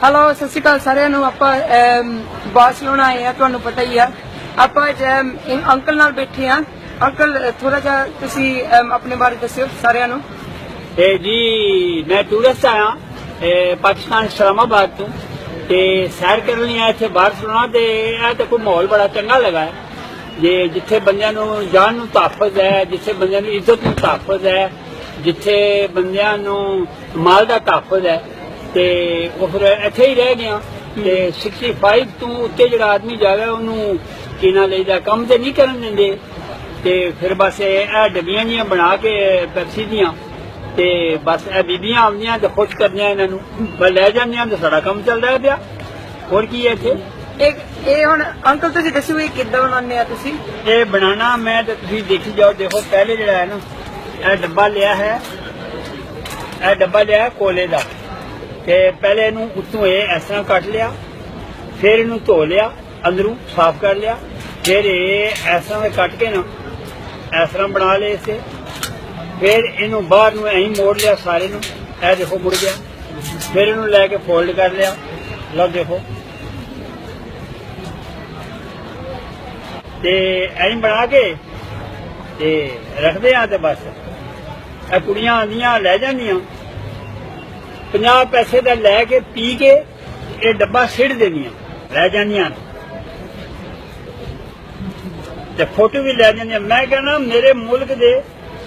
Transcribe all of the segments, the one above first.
hello सत श्री अकाल सारिਆਂ ਨੂੰ ਆਪਾਂ ਬਾਰਸੀਲੋਨਾ ਆਏ ਆ ਤੁਹਾਨੂੰ ਪਤਾ ਹੀ ਆ ਆਪਾਂ ਅੰਕਲ ਨਾਲ ਬੈਠੇ ਆ ਅੰਕਲ ਥੋੜਾ ਜਿਹਾ ਤੁਸੀਂ ਆਪਣੇ ਬਾਰੇ ਦੱਸਿਓ ਸਾਰਿਆਂ ਨੂੰ जी मैं टूरिस्ट आया पाकिस्तान इस्लामाबाद तो सैर करनी आया थे बारसीलोना तो कोई माहौल बड़ा चंगा लगा है जे जिथे बंदियां नूं जान नूं तहफ़्फ़ुज़ है जिथे बंदियां नूं इज्जत नूं तहफ़्फ़ुज़ है जिथे बंदियां नूं माल दा तहफ़्फ़ुज़ है ते वो फिर इत्थे ही रह गया ते 65 तो उत्ते जिहड़ा आदमी जावे उहनूं की ना लईदा काम ते नहीं करन दिंदे ते फिर बस ਇਹ ਡੱਬੀਆਂ ਜੀਆਂ ਬਣਾ ਕੇ ਪੈਪਸੀ ਦੀਆਂ ਤੇ ਬਸ ਇਹ ਬੀਬੀਆਂ ਆਉਂਦੀਆਂ ਤੇ ਖੁਸ਼ ਕਰਦੀਆਂ ਇਹਨਾਂ ਨੂੰ ਬਸ ਲੈ ਜਾਂਦੀਆਂ ਤੇ ਸਾਡਾ ਕੰਮ ਚੱਲਦਾ ਪਿਆ ਹੋਰ ਕੀ ਹੈ ਇੱਥੇ ਇਹ ਹੁਣ ਅੰਕਲ ਤੁਸੀਂ ਦੱਸੋ ਇਹ ਕਿੱਦਾਂ ਬਣਾਉਂਦੇ ਆ ਤੁਸੀਂ ਇਹ ਬਣਾਣਾ ਮੈਂ ਤੇ ਤੁਸੀਂ ਦੇਖੀ ਜਾਓ ਦੇਖੋ ਪਹਿਲੇ ਜਿਹੜਾ ਹੈ ਨਾ ਇਹ ਡੱਬਾ ਲਿਆ ਹੈ ਕੋਲੇ ਦਾ ਤੇ ਪਹਿਲੇ ਇਹਨੂੰ ਉੱਤੋਂ ਇਹ ਇਸ ਤਰ੍ਹਾਂ ਕੱਟ ਲਿਆ ਫਿਰ ਇਹਨੂੰ ਧੋ ਲਿਆ ਅੰਦਰੋਂ ਸਾਫ਼ ਕਰ ਲਿਆ ਫਿਰ ਇਹ ਇਸ ਤਰ੍ਹਾਂ ਕੱਟ ਕੇ ਨਾ ਇਸ ਤਰ੍ਹਾਂ ਬਣਾ ਲਏ ਇਸੇ फिर इनू बाहर ऐं मोड़ लिया सारे नू ए देखो मुड़ गया फिर इनू लैके फोल्ड कर लिया लो देखो ते ऐं बना के ते रखते हैं ते बस ए कुड़ियां आंदियां लै जांदियां 50 पैसे दा लैके पी के ये डब्बा सिट देनियां लै जांदियां ते फोटो भी लै जांदियां मैं कहना मेरे मुल्क दे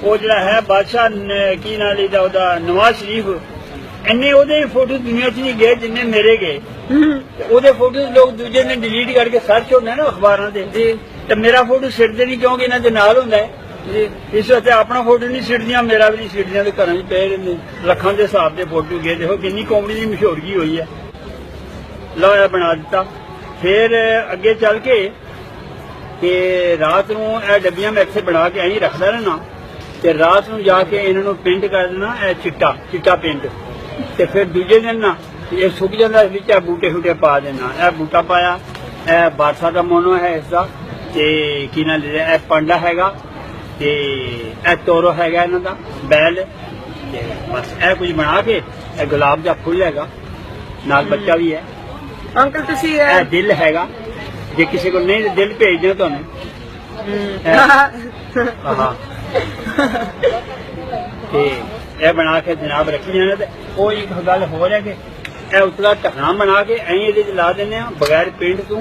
वो जरा है बादशाह की ना लीदा ओदा नवाज शरीफ इन्ने ओदे फोटो दुनिया च नहीं गए जिन्ने मेरे गए ओदे फोटो लोग दूजे ने डिलीट करके सर्च होने ना अखबारां दे ते मेरा फोटो सिटदे नहीं क्योंकि इन्हां दे नाल हुंदा है इस वास्ते अपना फोटो नहीं सिटदियां मेरा भी नहीं सिटदियां ते घरां च पे रहिंदे लखां दे हिसाब दे फोटो गए देखो किन्नी कॉमेडी दी मशहूरगी हुई है लो ये बना दिता फिर अगे चल के रात नूं ये डब्बियां मैं इत्थे बना के ऐं रखदा रहना ते रात नूं जाके इन्हां पेंट कर देना चिट्टा पेंट ते फिर दूजे दिन ना ये सुक जांदा विच बूटे शूटे पा देना ए बूटा पाया ए बारसा दा मोनो है इसदा ते की ना ले ए पांडा हैगा ते ए तोरो हैगा इन्हां दा बैल ते बस ए कुछ बना के ए गुलाब दा फुल हैगा नाल बच्चा भी है अंकल तुसी ए दिल हैगा जे किसी को नहीं दिल भेज दें तुहानूं हां ये बना के जनाब रखी जाने ते वो एक गल हो रहा कि उतला ढकना बना के ऐं ये ला देने बगैर पेंट तू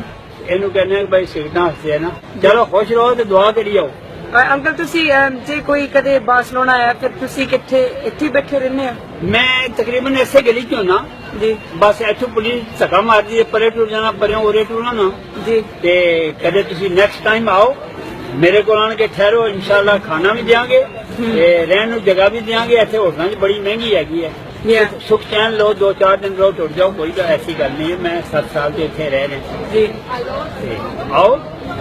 इनू कहने भाई सिगटा हसते है ना चलो खुश रहो तो दुआ करी आओ अंकल तुसी जे कोई कदे बार्सिलोना आया फिर तुसी किथे इत्थे बैठे रहने मैं तकरीबन ऐसे गली च होना जी बस इथों पुलिस धक्का मारदी है परे टुर जाना परे उरे टुरना ना जी ते कदे तुसी नेक्स्ट टाइम आओ मेरे को आन के ठहरो इंशाल्लाह खाना भी देंगे रहने नूं जगह भी देंगे ऐसे होटलों च बड़ी महंगी हैगी है सुख चैन लो 2-4 दिन रहो टुट जाओ कोई ऐसी गल नहीं है मैं 7 साल से इत्थे रह रहे जी आओ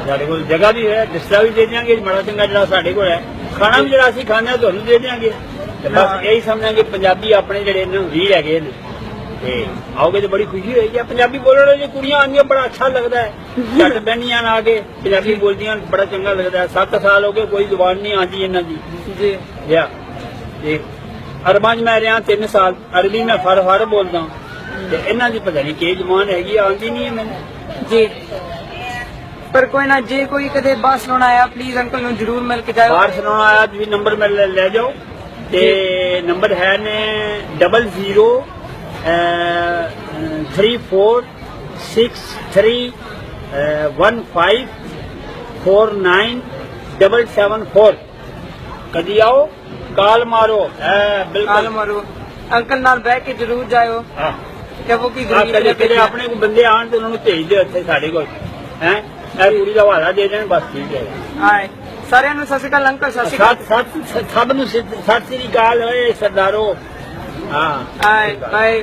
साडे कोल जगह भी है बिस्तरा भी दे देंगे बड़ा चंगा जिहड़ा साडे कोल है खाना भी जिहड़ा असीं खाने तुहानूं दे देंगे बस यही समझां कि पंजाबी अपने जिहड़े ने वीर हैगे ने आओगे तो बड़ी खुशी होगी पंजाबी बोलने जो कुड़ियां आंदियां बड़ा अच्छा लगता है झट बहनियां आ के पंजाबी बोलदियां बड़ा चंगा लगता है 7 साल हो गए कोई जुबान नहीं आती इन्हां दी जी अरबां च मैं रहा 3 साल अरबी मैं फर बोलदा ते इन्हां दी पता नहीं कि जुबान हैगी आंदी नहीं है मैनूं जी पर कोई ना जे कोई कदे बार्सिलोना आया प्लीज अंकल नूं जरूर मिल के जाओ बार्सिलोना आया भी नंबर मैं ले जाओ ते नंबर है ने 00 346315497774 कदी आओ काल मारो बिल्कुल मारो अंकल नाल बैठ के जरूर जाओ वो की कदे अपने को बंदे आन तो उन्होंने भेज दो इत्थे साडे कोल हैं कुड़ी दा हवाला दे देन बस ठीक है हाय सारिਆਂ ਨੂੰ ਸਤਿ ਸ਼੍ਰੀ ਅਕਾਲ ਅੰਕਲ ਸਤਿ ਸ਼੍ਰੀ ਅਕਾਲ ਸਭ ਨੂੰ ਸਤਿ ਸ਼੍ਰੀ ਅਕਾਲ ਓਏ ਸਰਦਾਰੋ हाय बाय